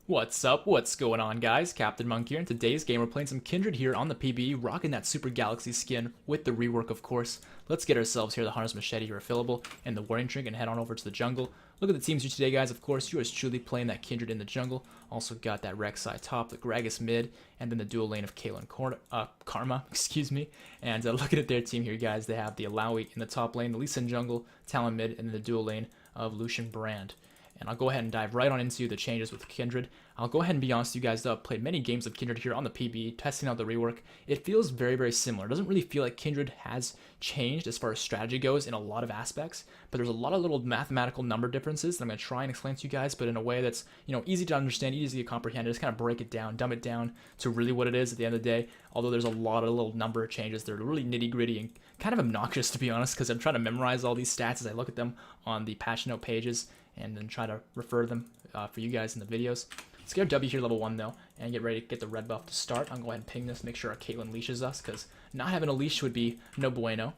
What's up? What's going on, guys? Captain Monk here. In today's game, we're playing some Kindred here on the PBE, rocking that Super Galaxy skin with the rework, of course. Let's get ourselves here the Hunter's Machete refillable and the Warring Drink and head on over to the jungle. Look at the teams here today, guys. Of course, yours truly playing that Kindred in the jungle. Also got that Rek'Sai top, the Gragas mid, and then the dual lane of Kayle and Karma, excuse me. And looking at their team here, guys, they have the Alawi in the top lane, the Lee Sin jungle, Talon mid, and then the dual lane of Lucian Brand. And I'll go ahead and dive right on into the changes with Kindred. I'll go ahead and be honest with you guys, though. I've played many games of Kindred here on the PBE, testing out the rework. It feels very, very similar. It doesn't really feel like Kindred has changed as far as strategy goes in a lot of aspects, but there's a lot of little mathematical number differences that I'm going to try and explain to you guys, but in a way that's, easy to understand, easy to comprehend. Just kind of break it down, dumb it down to really what it is at the end of the day, although there's a lot of little number changes. They're really nitty-gritty and kind of obnoxious, to be honest, because I'm trying to memorize all these stats as I look at them on the patch note pages and then try to refer them for you guys in the videos. Let's get our W here, level 1, though, and get ready to get the red buff to start. I'll go ahead and ping this, make sure our Caitlyn leashes us, because not having a leash would be no bueno.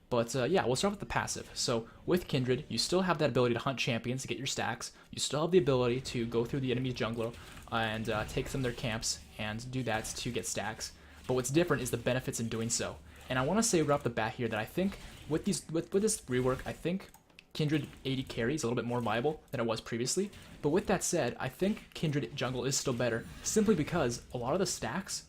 But yeah, we'll start with the passive. So with Kindred, you still have that ability to hunt champions to get your stacks. You still have the ability to go through the enemy's jungler and take some of their camps and do that to get stacks. But what's different is the benefits in doing so. And I want to say right off the bat here that I think with this rework, I think Kindred AD carry is a little bit more viable than it was previously. But with that said, I think Kindred jungle is still better simply because a lot of the stacks,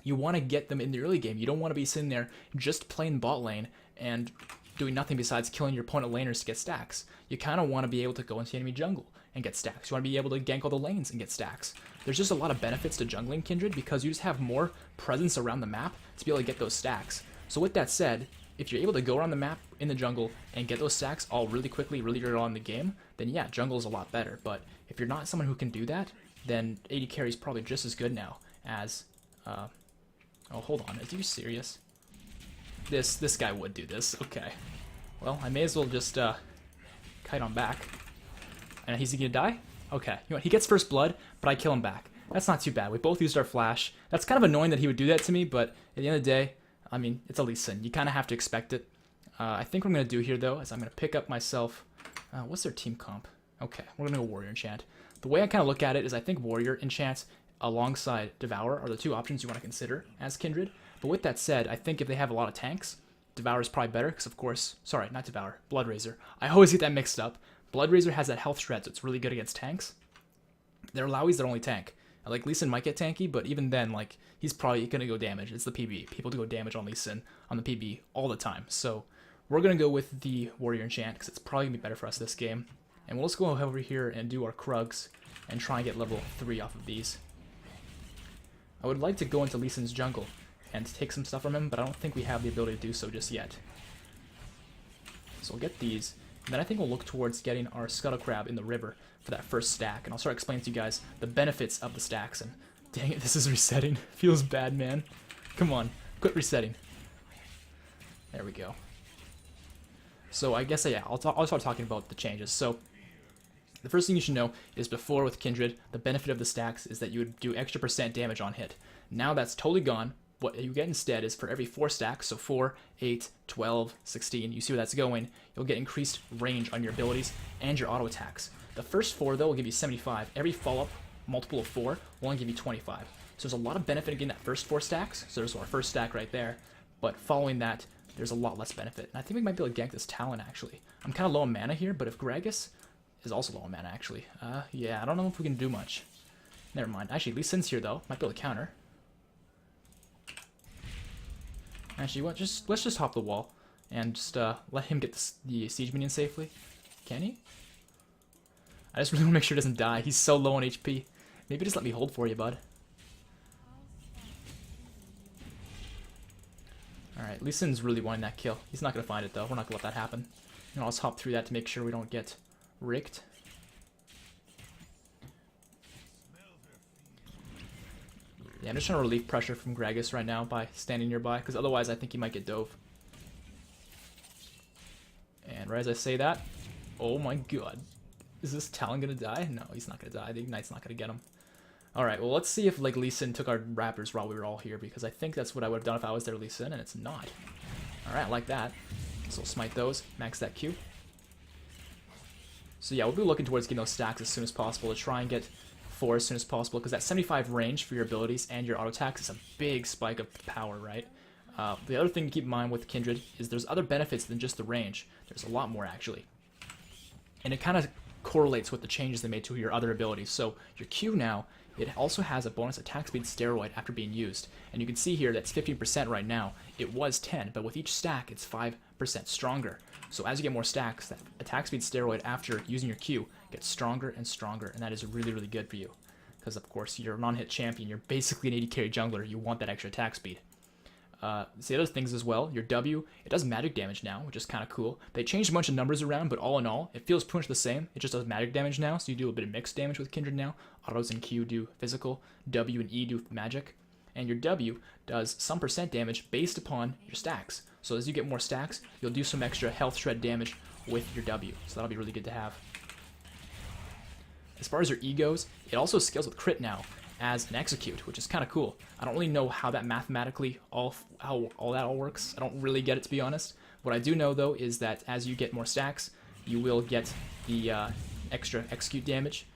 you want to get them in the early game. You don't want to be sitting there just playing bot lane and doing nothing besides killing your opponent laners to get stacks. You kind of want to be able to go into enemy jungle and get stacks. You want to be able to gank all the lanes and get stacks. There's just a lot of benefits to jungling Kindred because you just have more presence around the map to be able to get those stacks. So with that said, if you're able to go around the map in the jungle and get those stacks all really quickly, really early on in the game, then yeah, jungle is a lot better. But if you're not someone who can do that, then AD carry is probably just as good now as... oh, hold on. Are you serious? This guy would do this. Okay. Well, I may as well just kite on back. And he's gonna die? Okay. You know what? He gets first blood, but I kill him back. That's not too bad. We both used our flash. That's kind of annoying that he would do that to me, but at the end of the day, I mean, it's a Lee Sin. You kind of have to expect it. I think what I'm going to do here, though, is I'm going to pick up myself... what's their team comp? Okay, we're going to go Warrior Enchant. The way I kind of look at it is I think Warrior Enchant alongside Devour are the two options you want to consider as Kindred. But with that said, I think if they have a lot of tanks, Devour is probably better because, of course... Sorry, not Devour. Blood Razor. I always get that mixed up. Blood Razor has that health shred, so it's really good against tanks. Their Alawi's their only tank. Like, Lee Sin might get tanky, but even then, like, he's probably going to go damage. It's the PB. People do go damage on Lee Sin on the PB all the time. So we're going to go with the Warrior Enchant because it's probably going to be better for us this game. And we'll just go over here and do our Krugs and try and get level 3 off of these. I would like to go into Lee Sin's jungle and take some stuff from him, but I don't think we have the ability to do so just yet. So we'll get these. And then I think we'll look towards getting our Scuttle Crab in the river for that first stack. And I'll start explaining to you guys the benefits of the stacks. And dang it, this is resetting. Feels bad, man. Come on, quit resetting. There we go. So I guess, yeah, I'll start talking about the changes. So the first thing you should know is before with Kindred, the benefit of the stacks is that you would do extra % damage on hit. Now that's totally gone. What you get instead is for every 4 stacks, so 4, 8, 12, 16, you see where that's going, you'll get increased range on your abilities and your auto attacks. The first 4, though, will give you 75. Every follow-up multiple of 4 will only give you 25. So there's a lot of benefit in getting that first 4 stacks, so there's our first stack right there, but following that, there's a lot less benefit. And I think we might be able to gank this Talon, actually. I'm kind of low on mana here, but if Gragas is also low on mana, actually, yeah, I don't know if we can do much. Never mind. Actually, Lee Sin's here, though. Might be able to counter. Actually, what? Let's just hop the wall and just let him get the siege minion safely. Can he? I just really want to make sure he doesn't die. He's so low on HP. Maybe just let me hold for you, bud. Alright, Lee Sin's really wanting that kill. He's not going to find it, though. We're not going to let that happen. I'll just hop through that to make sure we don't get ricked. Yeah, I'm just trying to relieve pressure from Gragas right now by standing nearby, because otherwise I think he might get dove. And right as I say that, oh my god. Is this Talon gonna die? No, he's not gonna die. The Ignite's not gonna get him. Alright, well let's see if like Lee Sin took our Raptors while we were all here, because I think that's what I would have done if I was there, Lee Sin, and it's not. Alright, I like that. So we'll smite those, max that Q. So yeah, we'll be looking towards getting those stacks as soon as possible to try and get 4 as soon as possible, because that 75 range for your abilities and your auto attacks is a big spike of power, right? The other thing to keep in mind with Kindred is there's other benefits than just the range. There's a lot more, actually. And it kind of correlates with the changes they made to your other abilities. So your Q now, it also has a bonus attack speed steroid after being used. And you can see here that's 15% right now. It was 10, but with each stack, it's 5% stronger. So as you get more stacks, that attack speed steroid after using your Q gets stronger and stronger, and that is really, really good for you. Because, of course, you're a non-hit champion. You're basically an 80 carry jungler. You want that extra attack speed. The other things as well, your W, it does magic damage now, which is kind of cool. They changed a bunch of numbers around, but all in all, it feels pretty much the same. It just does magic damage now, so you do a bit of mixed damage with Kindred now. Autos and Q do physical, W and E do magic. And your W does some percent damage based upon your stacks. So as you get more stacks, you'll do some extra health shred damage with your W. So that'll be really good to have. As far as your E goes, it also scales with crit now as an execute, which is kind of cool. I don't really know how that mathematically how all that works. I don't really get it, to be honest. What I do know though is that as you get more stacks, you will get the extra execute damage,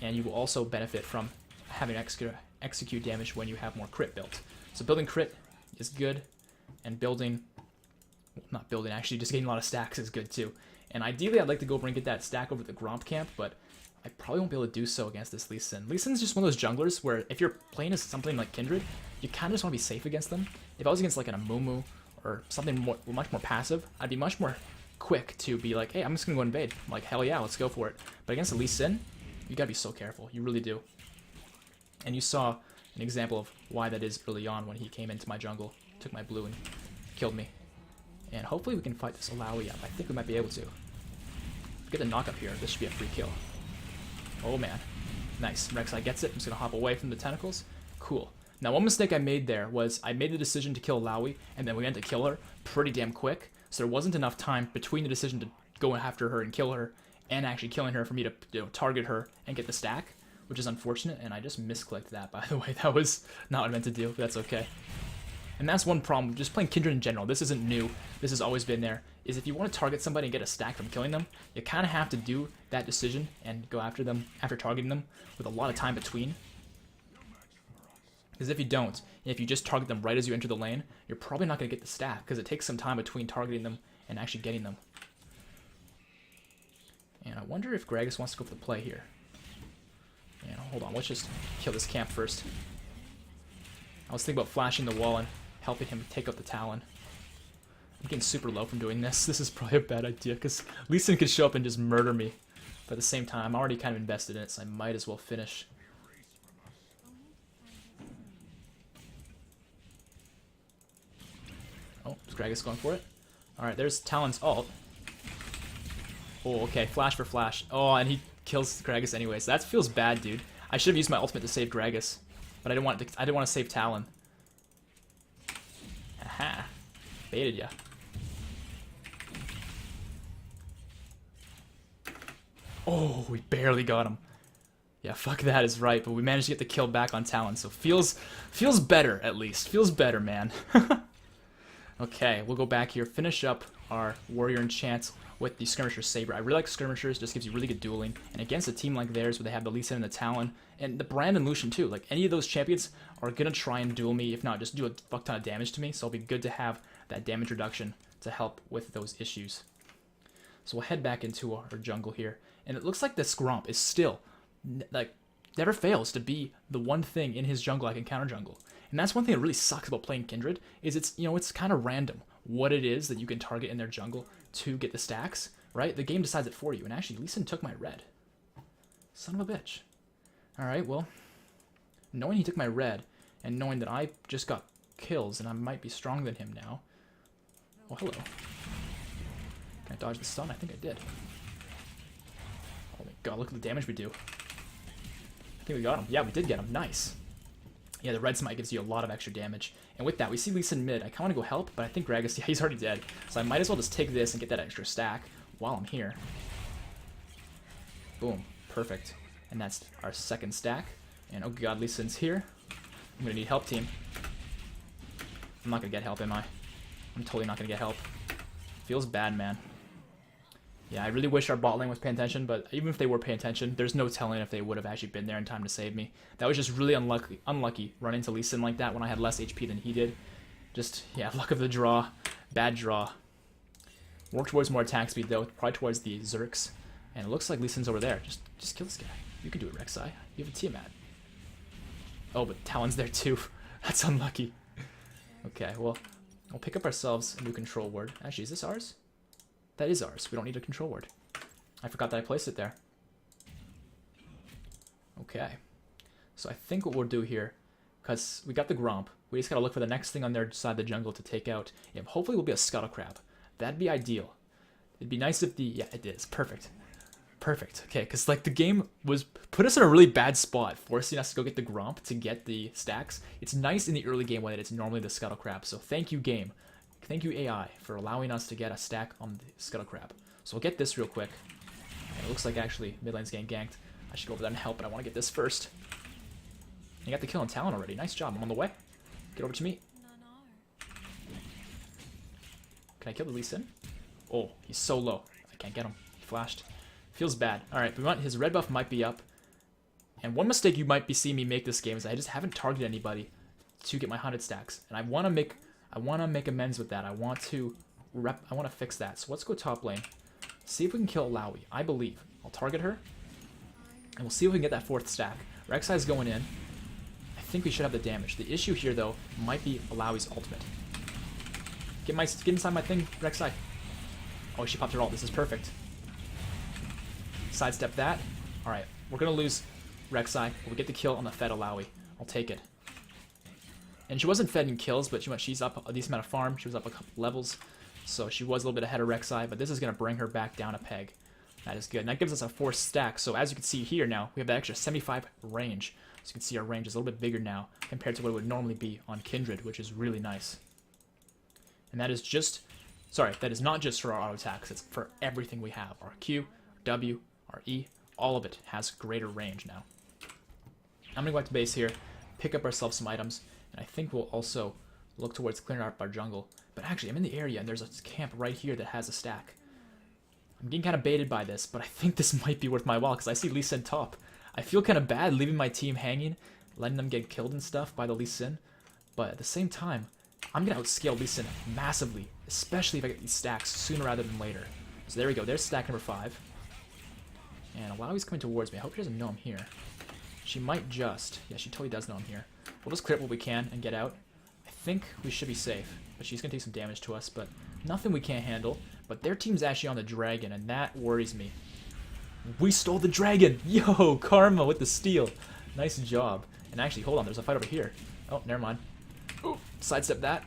and you will also benefit from having extra execute damage when you have more crit built. So building crit is good, and building, well, not building, actually just getting a lot of stacks is good too. And ideally I'd like to go over and get that stack over the Gromp camp, but I probably won't be able to do so against this Lee Sin. Lee Sin's just one of those junglers where if you're playing as something like Kindred, you kind of just want to be safe against them. If I was against like an Amumu or something much more passive, I'd be much more quick to be like, hey, I'm just going to go invade. I'm like, hell yeah, let's go for it. But against the Lee Sin, you got to be so careful. You really do. And you saw an example of why that is early on when he came into my jungle, took my blue and killed me. And hopefully we can fight this Alawi up. I think we might be able to. Get the knock up here. This should be a free kill. Oh man. Nice. Rek'Sai gets it. I'm just going to hop away from the tentacles. Cool. Now one mistake I made there was I made the decision to kill Alawi, and then we went to kill her pretty damn quick. So there wasn't enough time between the decision to go after her and kill her and actually killing her for me to target her and get the stack, which is unfortunate, and I just misclicked that, by the way. That was not what I meant to do, but that's okay. And that's one problem with just playing Kindred in general. This isn't new. This has always been there. Is if you want to target somebody and get a stack from killing them, you kind of have to do that decision and go after them after targeting them with a lot of time between. Because if you don't, and if you just target them right as you enter the lane, you're probably not going to get the stack because it takes some time between targeting them and actually getting them. And I wonder if Gragas wants to go for the play here. And hold on, let's just kill this camp first. I was thinking about flashing the wall and helping him take out the Talon. I'm getting super low from doing this. This is probably a bad idea because Lee Sin could show up and just murder me. But at the same time, I'm already kind of invested in it, so I might as well finish. Oh, is Gragas going for it? Alright, there's Talon's ult. Oh, okay, flash for flash. Oh, and he kills Gragas anyway, so that feels bad, dude. I should have used my ultimate to save Gragas, but I didn't want to save Talon. Aha. Baited ya. Oh, we barely got him. Yeah, fuck that is right, but we managed to get the kill back on Talon, so feels better, at least. Feels better, man. Okay, we'll go back here, finish up our Warrior Enchant with the Skirmisher Saber. I really like Skirmishers, just gives you really good dueling, and against a team like theirs where they have the Lee Sin and the Talon, and the Brand and Lucian too, like any of those champions are gonna try and duel me, if not just do a fuck ton of damage to me, so it'll be good to have that damage reduction to help with those issues. So we'll head back into our jungle here, and it looks like this Gromp is still, like, never fails to be the one thing in his jungle I can counter jungle. And that's one thing that really sucks about playing Kindred, is it's kind of random what it is that you can target in their jungle to get the stacks, right? The game decides it for you, and actually Lee Sin took my red. Son of a bitch. Alright, well, knowing he took my red, and knowing that I just got kills, and I might be stronger than him now. Well, hello. Can I dodge the stun? I think I did. Oh my god, look at the damage we do. I think we got him. Yeah, we did get him. Nice. Yeah, the red smite gives you a lot of extra damage. And with that, we see Lee Sin mid. I kind of want to go help, but I think Gragas, yeah, he's already dead. So I might as well just take this and get that extra stack while I'm here. Boom. Perfect. And that's our second stack. And oh god, Lee Sin's here. I'm going to need help, team. I'm not going to get help, am I? I'm totally not going to get help. Feels bad, man. Yeah, I really wish our bot lane was paying attention, but even if they were paying attention, there's no telling if they would have actually been there in time to save me. That was just really unlucky running into Lee Sin like that when I had less HP than he did. Just, yeah, luck of the draw. Bad draw. Work towards more attack speed, though, probably towards the Zerks. And it looks like Lee Sin's over there. Just kill this guy. You can do it, Rek'Sai. You have a Tiamat. Oh, but Talon's there, too. That's unlucky. Okay, well, we'll pick up ourselves a new control word. Actually, is this ours? That is ours. We don't need a control word. I forgot that I placed it there. Okay. So I think what we'll do here, because we got the Gromp, we just gotta look for the next thing on their side of the jungle to take out. Yeah, hopefully it will be a Scuttle Crab. That'd be ideal. It'd be nice if the... Yeah, it is. Perfect. Perfect. Okay, because like the game was put us in a really bad spot, forcing us to go get the Gromp to get the stacks. It's nice in the early game when it's normally the Scuttle Crab. So thank you, game. Thank you, AI, for allowing us to get a stack on the Scuttle Crab. So we'll get this real quick. And it looks like actually mid lane's getting ganked. I should go over there and help, but I want to get this first. You got the kill on Talon already. Nice job. I'm on the way. Get over to me. Can I kill the Lee Sin? Oh, he's so low. I can't get him. He flashed. Feels bad. Alright, his red buff might be up. And one mistake you might be seeing me make this game is I just haven't targeted anybody to get my 100 stacks. And I want to make amends with that. I want to fix that. So let's go top lane. See if we can kill Alawi. I believe. I'll target her. And we'll see if we can get that 4th stack. Rek'Sai's going in. I think we should have the damage. The issue here, though, might be Alawi's ultimate. Get inside my thing, Rek'Sai. Oh, she popped her ult. This is perfect. Sidestep that. Alright, we're going to lose Rek'Sai, but we get the kill on the fed Alawi. I'll take it. And she wasn't fed in kills, but she's up a decent amount of farm. She was up a couple levels, so she was a little bit ahead of Rek'Sai, but this is going to bring her back down a peg. That is good. And that gives us a 4th stack, so as you can see here now, we have that extra 75 range. So you can see our range is a little bit bigger now compared to what it would normally be on Kindred, which is really nice. And that is just... Sorry, that is not just for our auto attacks, it's for everything we have. Our Q, our W, our E, all of it has greater range now. I'm going to go back to base here, pick up ourselves some items, and I think we'll also look towards clearing out our jungle. But actually, I'm in the area, and there's a camp right here that has a stack. I'm getting kind of baited by this, but I think this might be worth my while, because I see Lee Sin top. I feel kind of bad leaving my team hanging, letting them get killed and stuff by the Lee Sin, but at the same time, I'm going to outscale Lee Sin massively, especially if I get these stacks sooner rather than later. So there we go, there's stack number 5. And Alawi's coming towards me. I hope she doesn't know I'm here. She might just. Yeah, she totally does know I'm here. We'll just clear up what we can and get out. I think we should be safe, but she's going to take some damage to us, but nothing we can't handle. But their team's actually on the dragon, and that worries me. We stole the dragon! Yo, Karma with the steal. Nice job. And actually, hold on, there's a fight over here. Oh, never mind. Ooh, sidestep that.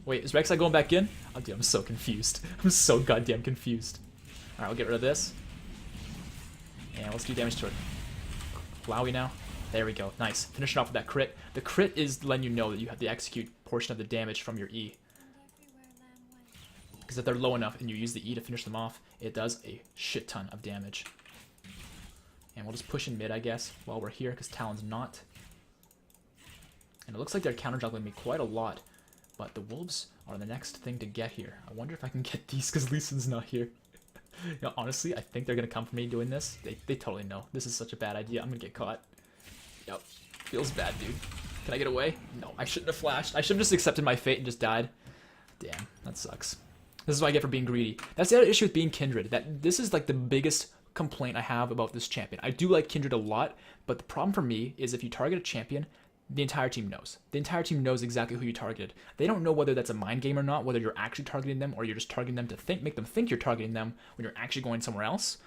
Wait, is Rek'Sai going back in? Oh, dude, I'm so confused. I'm so goddamn confused. Alright, I'll get rid of this. And let's do damage to it. Alawi now. There we go. Nice. Finish it off with that crit. The crit is letting you know that you have the execute portion of the damage from your E. Because if they're low enough and you use the E to finish them off, it does a shit ton of damage. And we'll just push in mid, I guess, while we're here, because Talon's not. And it looks like they're counter-juggling me quite a lot. But the wolves are the next thing to get here. I wonder if I can get these, because Lee Sin's not here. You know, honestly, I think they're going to come for me doing this. They totally know. This is such a bad idea. I'm going to get caught. Yep. Feels bad, dude. Can I get away? No, I shouldn't have flashed. I should have just accepted my fate and just died. Damn, that sucks. This is what I get for being greedy. That's the other issue with being Kindred. That this is like the biggest complaint I have about this champion. I do like Kindred a lot, but the problem for me is if you target a champion, the entire team knows. The entire team knows exactly who you targeted. They don't know whether that's a mind game or not, whether you're actually targeting them or you're just targeting them to make them think you're targeting them when you're actually going somewhere else.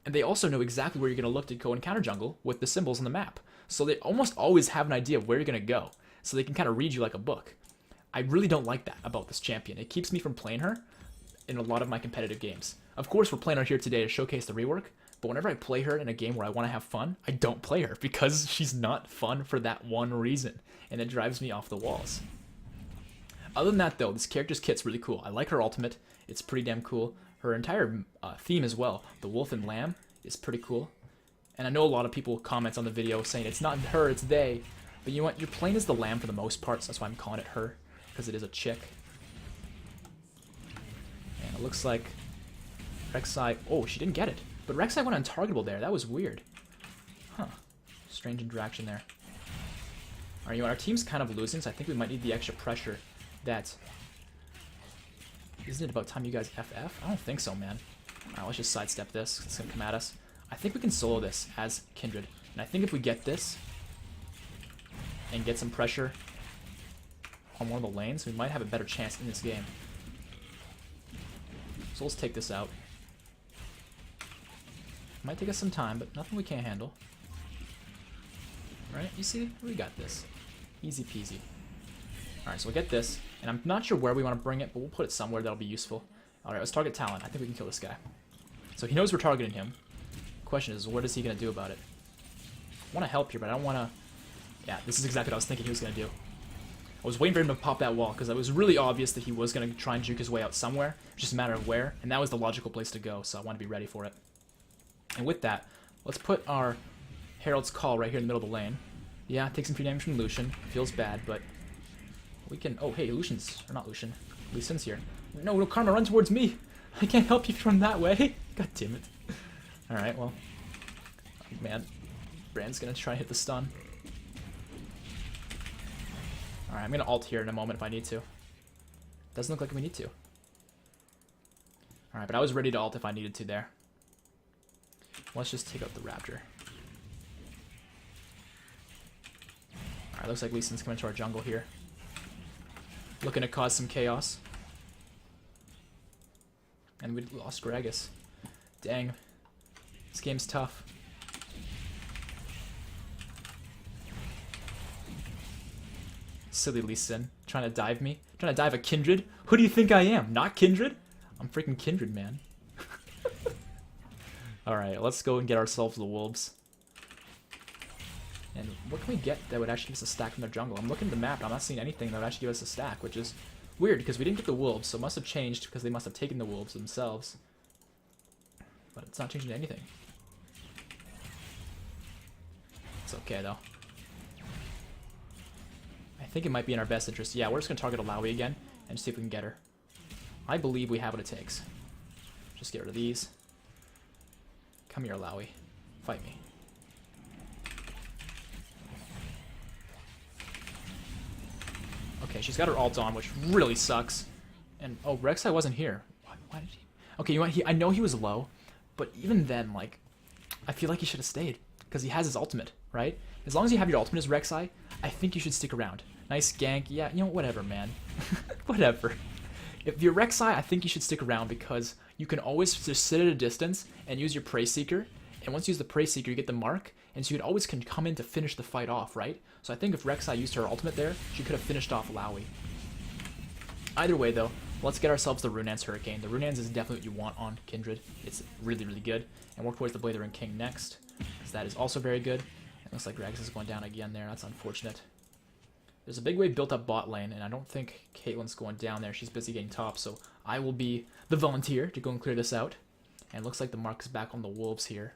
And they also know exactly where you're going to look to go and counter jungle with the symbols on the map. So they almost always have an idea of where you're going to go. So they can kind of read you like a book. I really don't like that about this champion. It keeps me from playing her in a lot of my competitive games. Of course, we're playing her here today to showcase the rework, but whenever I play her in a game where I want to have fun, I don't play her because she's not fun for that one reason, and it drives me off the walls. Other than that, though, this character's kit's really cool. I like her ultimate. It's pretty damn cool. Her entire theme as well, the wolf and lamb, is pretty cool. And I know a lot of people comment on the video saying it's not her, it's they. But you know what? You're playing as the lamb for the most part, so that's why I'm calling it her, because it is a chick. And it looks like Rek'Sai... Oh, she didn't get it. But Rek'Sai went untargetable there. That was weird. Huh. Strange interaction there. Alright, you know what? Our team's kind of losing, so I think we might need the extra pressure that... Isn't it about time you guys FF? I don't think so, man. Alright, let's just sidestep this. It's gonna come at us. I think we can solo this as Kindred. And I think if we get this and get some pressure on one of the lanes, we might have a better chance in this game. So let's take this out. Might take us some time, but nothing we can't handle. Right? You see? We got this. Easy peasy. Alright, so we'll get this. And I'm not sure where we want to bring it, but we'll put it somewhere that'll be useful. Alright, let's target Talon. I think we can kill this guy. So he knows we're targeting him. Question is, what is he going to do about it? I want to help here, but I don't want to... Yeah, this is exactly what I was thinking he was going to do. I was waiting for him to pop that wall, because it was really obvious that he was going to try and juke his way out somewhere. It's just a matter of where, and that was the logical place to go, so I want to be ready for it. And with that, let's put our Herald's Call right here in the middle of the lane. Yeah, take some free damage from Lucian. Feels bad, but we can... Oh, hey, Lucian's... Or not Lucian. Lee Sin's here. No, no, Karma, run towards me! I can't help you from that way! God damn it. Alright, well... Oh, man. Brand's gonna try and hit the stun. Alright, I'm gonna ult here in a moment if I need to. Doesn't look like we need to. Alright, but I was ready to ult if I needed to there. Let's just take out the Raptor. Alright, looks like Lee Sin's coming to our jungle here. Looking to cause some chaos. And we lost Gragas. Dang. This game's tough. Silly Lee Sin. Trying to dive me. Trying to dive a Kindred. Who do you think I am? Not Kindred? I'm freaking Kindred, man. Alright, let's go and get ourselves the wolves. And what can we get that would actually give us a stack from their jungle? I'm looking at the map and I'm not seeing anything that would actually give us a stack, which is weird because we didn't get the wolves, so it must have changed because they must have taken the wolves themselves. But it's not changing anything. It's okay though. I think it might be in our best interest. Yeah, we're just going to target Alawi again and see if we can get her. I believe we have what it takes. Just get rid of these. Come here, Alawi. Fight me. Okay, she's got her ult on, which really sucks. And, oh, Rek'Sai wasn't here. Why did he? Okay, you know what? I know he was low, but even then, like, I feel like he should have stayed. Because he has his ultimate, right? As long as you have your ultimate as Rek'Sai, I think you should stick around. Nice gank. Yeah, you know, whatever, man. Whatever. If you're Rek'Sai, I think you should stick around because you can always just sit at a distance and use your Prey Seeker. And once you use the Prey Seeker, you get the mark. And so you always can come in to finish the fight off, right? So I think if Rek'Sai used her ultimate there, she could have finished off Alawi. Either way, though, let's get ourselves the Runaan's Hurricane. The Runaan's is definitely what you want on Kindred. It's really, really good. And work towards the Blade of the Ring King next, because that is also very good. It looks like Gragas is going down again there. That's unfortunate. There's a big wave built up bot lane, and I don't think Caitlyn's going down there. She's busy getting top, so I will be the volunteer to go and clear this out. And it looks like the mark is back on the wolves here.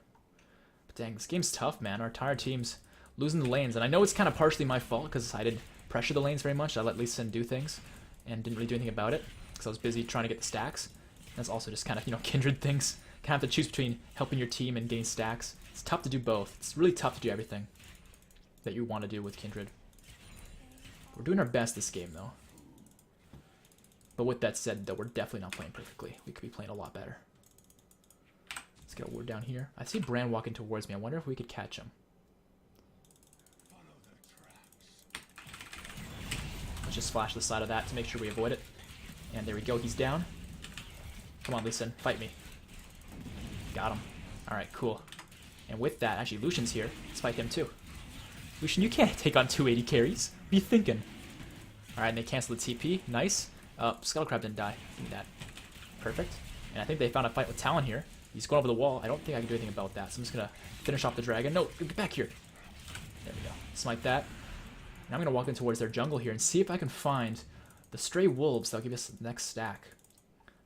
But dang, this game's tough, man. Our entire team's losing the lanes, and I know it's kind of partially my fault because I didn't pressure the lanes very much. I let Lee Sin do things and didn't really do anything about it because I was busy trying to get the stacks. That's also just kind of, you know, Kindred things. Kind of have to choose between helping your team and getting stacks. It's tough to do both. It's really tough to do everything that you want to do with Kindred. We're doing our best this game, though. But with that said, though, we're definitely not playing perfectly. We could be playing a lot better. Let's get a ward down here. I see Bran walking towards me. I wonder if we could catch him. Let's just flash the side of that to make sure we avoid it. And there we go. He's down. Come on, Lee Sin. Fight me. Got him. Alright, cool. And with that, actually, Lucian's here. Let's fight him, too. Lucian, you can't take on 280 carries. What are you thinking? Alright, and they cancel the TP. Nice. Skullcrab didn't die. Give me that. Perfect. And I think they found a fight with Talon here. He's going over the wall. I don't think I can do anything about that, so I'm just going to finish off the dragon. No, get back here. There we go. Smite that. Now I'm going to walk in towards their jungle here and see if I can find the stray wolves that'll give us the next stack.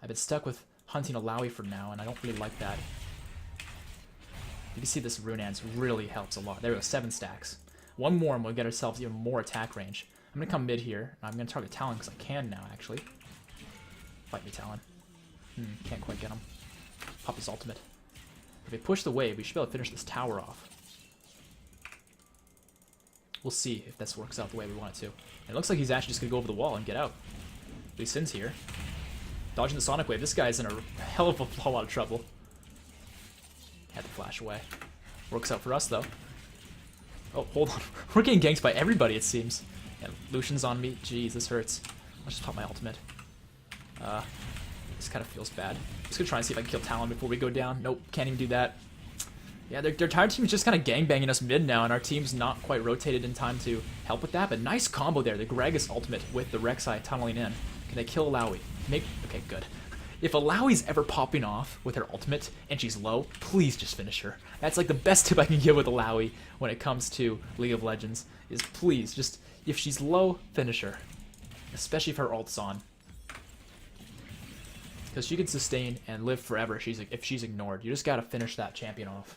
I've been stuck with hunting Alawi for now, and I don't really like that. You can see this Runaan's really helps a lot. There we go, 7 stacks. One more and we'll get ourselves even more attack range. I'm going to come mid here. I'm going to target Talon because I can now, actually. Fight me, Talon. Can't quite get him. Pop his ultimate. If we push the wave, we should be able to finish this tower off. We'll see if this works out the way we want it to. And it looks like he's actually just going to go over the wall and get out. Lee Sin's here. Dodging the Sonic Wave. This guy's in a hell of a lot of trouble. Had to flash away. Works out for us, though. Oh, hold on. We're getting ganked by everybody, it seems. Yeah, Lucian's on me. Jeez, this hurts. I'll just pop my ultimate. This kind of feels bad. Just gonna try and see if I can kill Talon before we go down. Nope, can't even do that. Yeah, their entire team's just kind of gangbanging us mid now, and our team's not quite rotated in time to help with that. But nice combo there. The Gragas ultimate with the Rek'Sai tunneling in. Can they kill Alawi? Okay, good. If Alawi's ever popping off with her ultimate and she's low, please just finish her. That's like the best tip I can give with Alawi when it comes to League of Legends, is please, just, if she's low, finish her. Especially if her ult's on. Because she can sustain and live forever if she's ignored. You just gotta finish that champion off.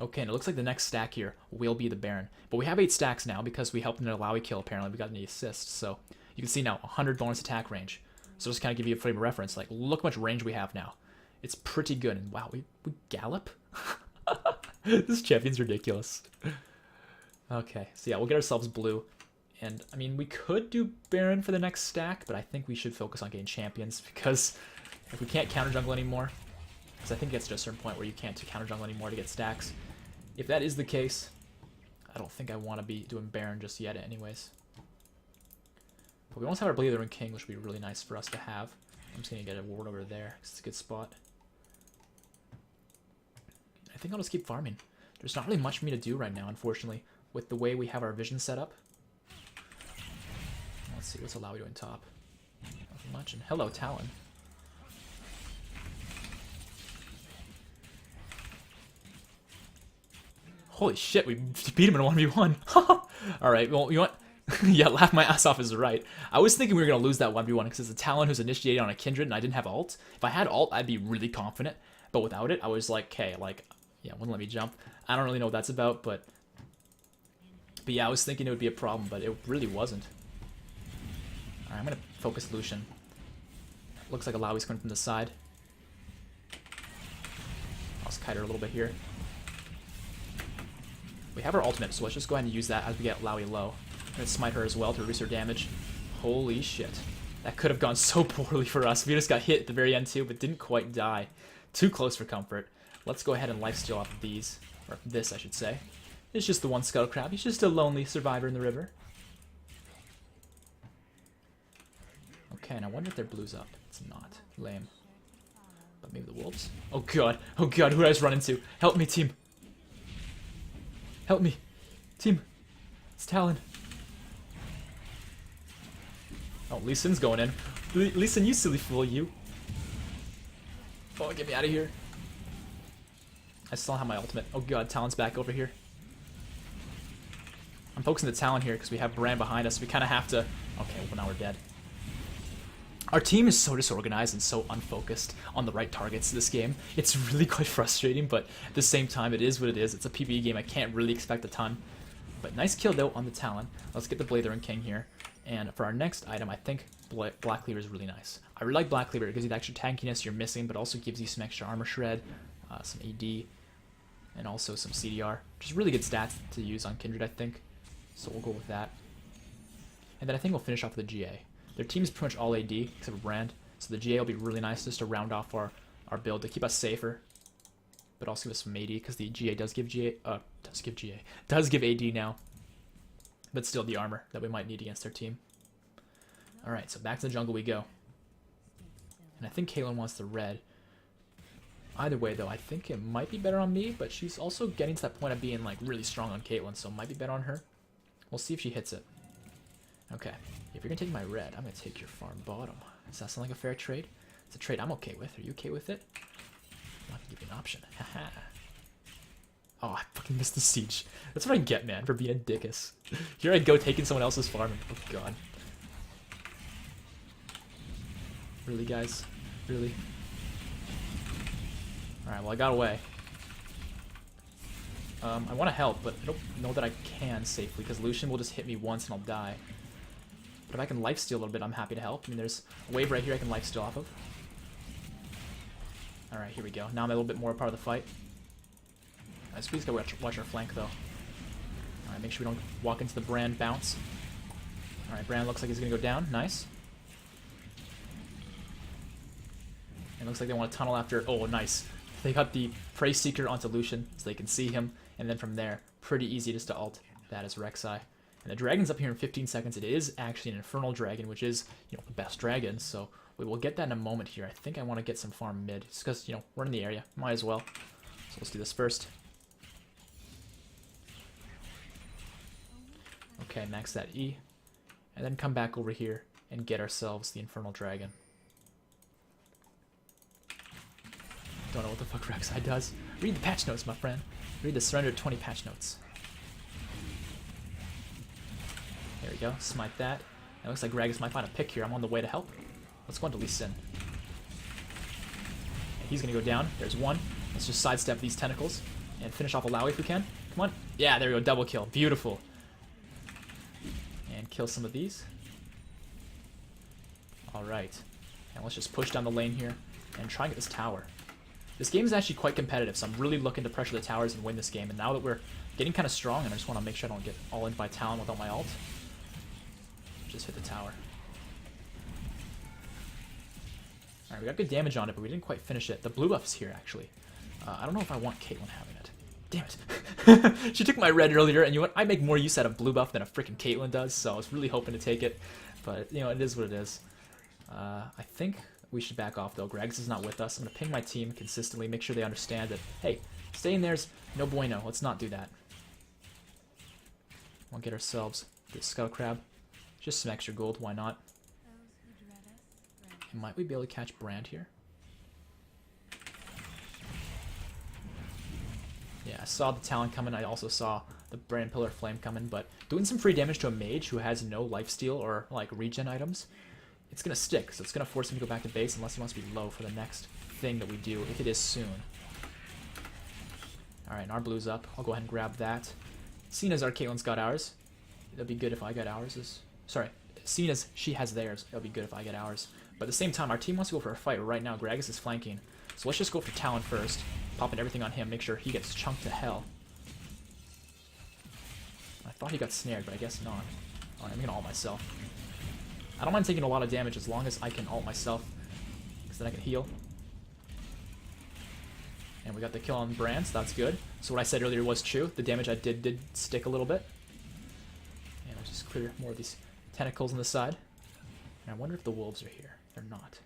Okay, and it looks like the next stack here will be the Baron. But we have 8 stacks now because we helped an Alawi kill, apparently. We got an assist, so you can see now 100 bonus attack range. So just kind of give you a frame of reference. Like, look how much range we have now. It's pretty good. And wow, we gallop? This champion's ridiculous. Okay, so yeah, we'll get ourselves blue. And, I mean, we could do Baron for the next stack, but I think we should focus on getting champions, because if we can't counter jungle anymore, because I think it gets to a certain point where you can't counter jungle anymore to get stacks. If that is the case, I don't think I want to be doing Baron just yet anyways. But we almost have our Blade of the King, which would be really nice for us to have. I'm just going to get a ward over there, because it's a good spot. I think I'll just keep farming. There's not really much for me to do right now, unfortunately, with the way we have our vision set up. Let's see, what's Alawi doing top? Nothing much. And hello, Talon. Holy shit, we beat him in a 1v1. Alright, well, you know what? Yeah, laugh my ass off is right. I was thinking we were going to lose that 1v1 because it's a Talon who's initiated on a Kindred and I didn't have ult. If I had ult, I'd be really confident. But without it, I was like, okay, like, yeah, wouldn't let me jump. I don't really know what that's about, but yeah, I was thinking it would be a problem, but it really wasn't. Alright, I'm going to focus Lucian. Looks like Alawi's coming from the side. I'll just kite her a little bit here. We have our ultimate, so let's just go ahead and use that as we get Alawi low. I'm going to smite her as well to reduce her damage. Holy shit. That could have gone so poorly for us. We just got hit at the very end too, but didn't quite die. Too close for comfort. Let's go ahead and lifesteal off of these. Or this, I should say. It's just the one Scuttle Crab. He's just a lonely survivor in the river. Okay, and I wonder if their blue's up. It's not. Lame. But maybe the wolves? Oh god. Oh god, who did I just run into? Help me, team. Help me. Team. It's Talon. Oh, Lee Sin's going in. Lee Sin, you silly fool, you. Oh, get me out of here. I still don't have my ultimate. Oh god, Talon's back over here. I'm focusing the Talon here because we have Bran behind us. We kind of have to... Okay, well now we're dead. Our team is so disorganized and so unfocused on the right targets this game. It's really quite frustrating, but at the same time, it is what it is. It's a PvE game. I can't really expect a ton. But nice kill, though, on the Talon. Let's get the Blade of the King here. And for our next item, I think Black Cleaver is really nice. I really like Black Cleaver. It gives you the extra tankiness you're missing, but also gives you some extra armor shred, some AD, and also some CDR. Just really good stats to use on Kindred, I think. So we'll go with that. And then I think we'll finish off with the GA. Their team is pretty much all AD, except for Brand. So the GA will be really nice just to round off our build, to keep us safer. But also give us some AD, because the GA does give AD now. But still the armor that we might need against their team. Alright, so back to the jungle we go. And I think Caitlyn wants the red. Either way, though, I think it might be better on me, but she's also getting to that point of being like really strong on Caitlyn, so it might be better on her. We'll see if she hits it. Okay, if you're gonna take my red, I'm gonna take your farm bottom. Does that sound like a fair trade? It's a trade I'm okay with. Are you okay with it? I'm not gonna give you an option. Haha. Oh, I fucking missed the siege. That's what I get, man, for being a dickus. Here I go taking someone else's farm. Oh god. Really, guys? Really? Alright, well I got away. I want to help, but I don't know that I can safely, because Lucian will just hit me once and I'll die. But if I can lifesteal a little bit, I'm happy to help. I mean, there's a wave right here I can lifesteal off of. Alright, here we go. Now I'm a little bit more a part of the fight. I suppose we gotta watch our flank, though. Alright, make sure we don't walk into the Brand bounce. Alright, Brand looks like he's gonna go down. Nice. It looks like they want to tunnel after... Oh, nice. They got the Prey Seeker onto Lucian, so they can see him. And then from there, pretty easy just to ult that as Rek'Sai. And the dragon's up here in 15 seconds. It is actually an Infernal Dragon, which is, you know, the best dragon. So we will get that in a moment here. I think I want to get some farm mid, just because, you know, we're in the area. Might as well. So let's do this first. Okay, max that E. And then come back over here and get ourselves the Infernal Dragon. Don't know what the fuck Rek'Sai does. Read the patch notes, my friend. Read the surrender 20 patch notes. There we go. Smite that. It looks like Gragas might find a pick here. I'm on the way to help. Let's go into Lee Sin. He's going to go down. There's one. Let's just sidestep these tentacles and finish off Alawi if we can. Come on. Yeah, there we go. Double kill. Beautiful. And kill some of these. Alright. And let's just push down the lane here and try and get this tower. This game is actually quite competitive, so I'm really looking to pressure the towers and win this game. And now that we're getting kind of strong, and I just want to make sure I don't get all in by Talon without my ult, just hit the tower. Alright, we got good damage on it, but we didn't quite finish it. The blue buff's here, actually. I don't know if I want Caitlyn having it. Damn it. She took my red earlier, and you know what? I make more use out of blue buff than a freaking Caitlyn does, so I was really hoping to take it. But, you know, it is what it is. I think we should back off, though. Gragas is not with us. I'm going to ping my team consistently, make sure they understand that, hey, staying there's no bueno. Let's not do that. We'll get ourselves the Scuttle Crab. Just some extra gold, why not? And might we be able to catch Brand here? Yeah, I saw the Talon coming. I also saw the Brand Pillar Flame coming, but doing some free damage to a mage who has no lifesteal or, like, regen items, it's going to stick, so it's going to force him to go back to base unless he wants to be low for the next thing that we do, if it is soon. Alright, and our blue's up. I'll go ahead and grab that. Seeing as our Caitlyn's got ours, it'll be good if I get ours. Sorry, seeing as she has theirs, it'll be good if I get ours. But at the same time, our team wants to go for a fight right now. Gragas is flanking. So let's just go for Talon first. Popping everything on him, make sure he gets chunked to hell. I thought he got snared, but I guess not. Alright, I'm going to ult myself. I don't mind taking a lot of damage as long as I can ult myself, because then I can heal. And we got the kill on Brand, so that's good. So what I said earlier was true. The damage I did stick a little bit. And I'll just clear more of these tentacles on the side. And I wonder if the wolves are here. They're not.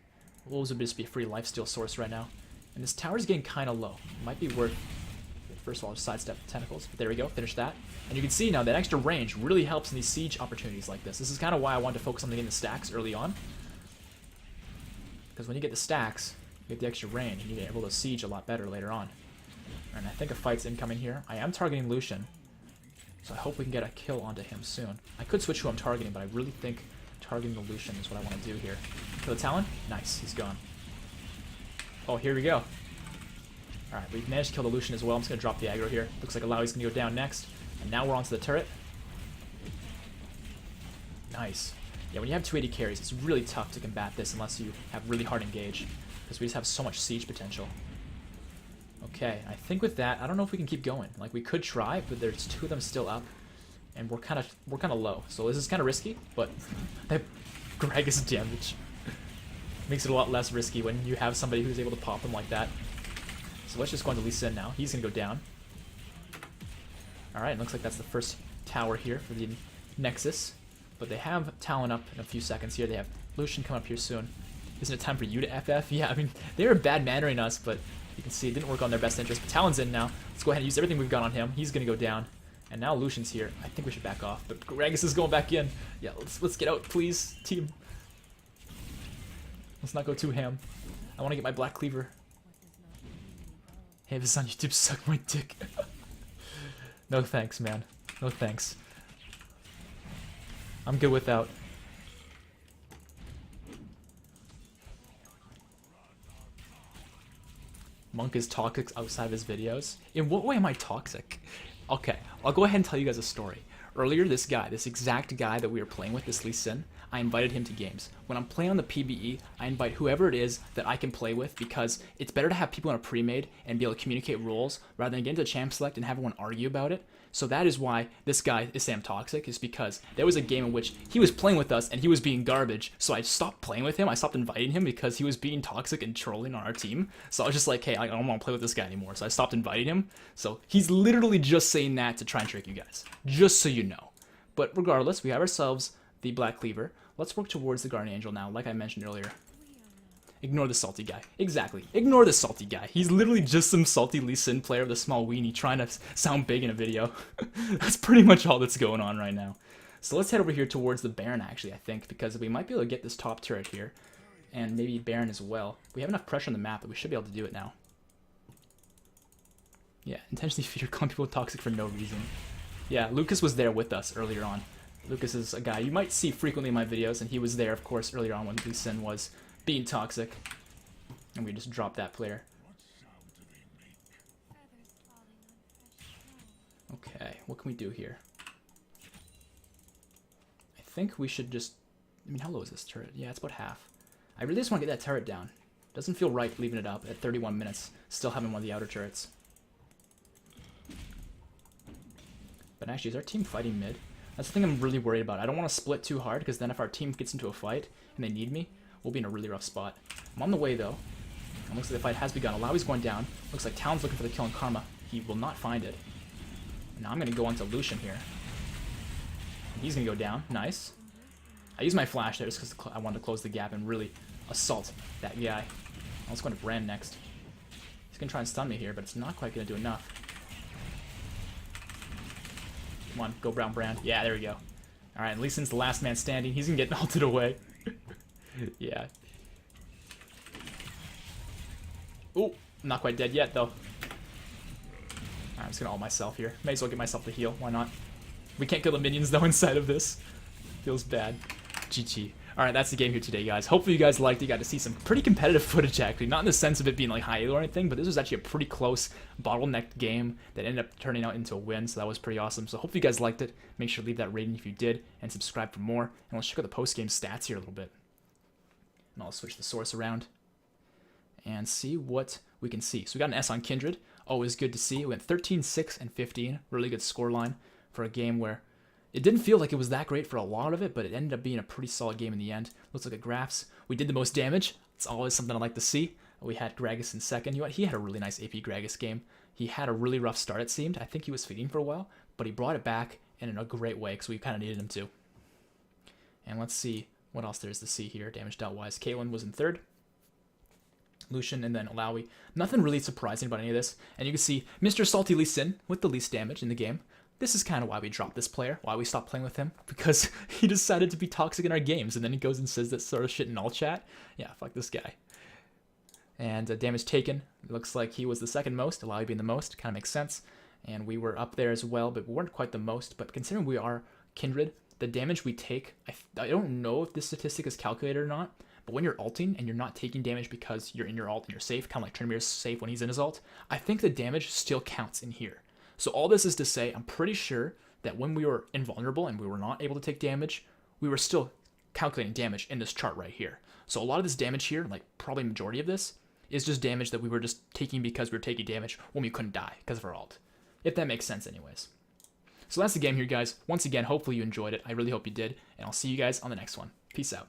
The wolves would just be a free lifesteal source right now. And this tower's getting kind of low. It might be worth... First of all, just sidestep the tentacles. But there we go, finish that. And you can see now that extra range really helps in these siege opportunities like this. This is kind of why I wanted to focus on getting the stacks early on. Because when you get the stacks, you get the extra range, and you get able to siege a lot better later on. And I think a fight's incoming here. I am targeting Lucian, so I hope we can get a kill onto him soon. I could switch who I'm targeting, but I really think targeting the Lucian is what I want to do here. Kill the Talon? Nice, he's gone. Oh, here we go. Alright, we've managed to kill the Lucian as well. I'm just going to drop the aggro here. Looks like Alawi's going to go down next. And now we're onto the turret. Nice. Yeah, when you have 280 carries, it's really tough to combat this unless you have really hard engage. Because we just have so much siege potential. Okay, I think with that, I don't know if we can keep going. Like, we could try, but there's two of them still up. And we're kind of low. So this is kind of risky, but they have Gragas damage. Makes it a lot less risky when you have somebody who's able to pop them like that. So let's just go into Lee Sin now. He's going to go down. Alright, looks like that's the first tower here for the Nexus. But they have Talon up in a few seconds here. They have Lucian come up here soon. Isn't it time for you to FF? Yeah, I mean, they were bad mannering us, but you can see it didn't work on their best interest. But Talon's in now. Let's go ahead and use everything we've got on him. He's going to go down. And now Lucian's here. I think we should back off. But Gragas is going back in. Yeah, let's get out, please, team. Let's not go too ham. I want to get my Black Cleaver. Hey, if it's on YouTube, suck my dick. No thanks, man. No thanks. I'm good without. Monk is toxic outside of his videos. In what way am I toxic? Okay, I'll go ahead and tell you guys a story. Earlier, this exact guy that we were playing with, this Lee Sin, I invited him to games. when I'm playing on the PBE, I invite whoever it is that I can play with, because it's better to have people in a pre-made and be able to communicate roles rather than get into champ select and have everyone argue about it. So that is why this guy is Sam Toxic, is because there was a game in which he was playing with us and he was being garbage. So I stopped playing with him. I stopped inviting him because he was being toxic and trolling on our team. So I was just like, hey, I don't want to play with this guy anymore. So I stopped inviting him. So he's literally just saying that to try and trick you guys, just so you know. But regardless, we have ourselves the Black Cleaver. Let's work towards the Guardian Angel now, like I mentioned earlier. Ignore the salty guy. Exactly. Ignore the salty guy. He's literally just some salty Lee Sin player with a small weenie trying to sound big in a video. That's pretty much all that's going on right now. So let's head over here towards the Baron, actually, I think, because we might be able to get this top turret here. And maybe Baron as well. We have enough pressure on the map that we should be able to do it now. Yeah, intentionally feed or calling people toxic for no reason. Yeah, Lucas was there with us earlier on. Lucas is a guy you might see frequently in my videos, and he was there, of course, earlier on when Lee Sin was being toxic. And we just dropped that player. Okay, what can we do here? I think we should just... I mean, how low is this turret? Yeah, it's about half. I really just want to get that turret down. Doesn't feel right leaving it up at 31 minutes, still having one of the outer turrets. But actually, is our team fighting mid? That's the thing I'm really worried about. I don't want to split too hard, because then if our team gets into a fight and they need me, we'll be in a really rough spot. I'm on the way, though. It looks like the fight has begun. Alawi's going down. Looks like Talon's looking for the kill on Karma. He will not find it. Now I'm going to go onto Lucian here. He's going to go down. Nice. I used my flash there just because I wanted to close the gap and really assault that guy. Let's go to Brand next. He's going to try and stun me here, but it's not quite going to do enough. Come on, go Brand. Yeah, there we go. Alright, Lee Sin's the last man standing. He's going to get ulted away. Yeah. Ooh, not quite dead yet, though. I'm just gonna ult myself here. May as well get myself the heal. Why not? We can't kill the minions, though, inside of this. Feels bad. GG. Alright, that's the game here today, guys. Hopefully you guys liked it. You got to see some pretty competitive footage, actually. Not in the sense of it being, like, high elo or anything, but this was actually a pretty close, bottlenecked game that ended up turning out into a win, so that was pretty awesome. So hopefully you guys liked it. Make sure to leave that rating if you did, and subscribe for more. And let's check out the post-game stats here a little bit. And I'll switch the source around and see what we can see. So we got an S on Kindred. Always good to see. We went 13, 6, and 15. Really good scoreline for a game where it didn't feel like it was that great for a lot of it, but it ended up being a pretty solid game in the end. Looks like the graphs. We did the most damage. It's always something I like to see. We had Gragas in second. You know what? He had a really nice AP Gragas game. He had a really rough start, it seemed. I think he was feeding for a while, but he brought it back and in a great way because we kind of needed him to. And let's see what else there is to see here, damage dealt-wise. Caitlyn was in third. Lucian, and then Alawi. Nothing really surprising about any of this. And you can see Mr. Salty Lee Sin with the least damage in the game. This is kind of why we dropped this player, why we stopped playing with him, because he decided to be toxic in our games, and then he goes and says that sort of shit in all chat. Yeah, fuck this guy. And damage taken, it looks like he was the second most, Alawi being the most, kind of makes sense. And we were up there as well, but we weren't quite the most. But considering we are Kindred, the damage we take, I don't know if this statistic is calculated or not, but when you're ulting and you're not taking damage because you're in your ult and you're safe, kind of like Trinimir's safe when he's in his ult, I think the damage still counts in here. So all this is to say, I'm pretty sure that when we were invulnerable and we were not able to take damage, we were still calculating damage in this chart right here. So a lot of this damage here, like probably majority of this, is just damage that we were just taking because we were taking damage when we couldn't die because of our ult. If that makes sense anyways. So that's the game here, guys. Once again, hopefully you enjoyed it. I really hope you did, and I'll see you guys on the next one. Peace out.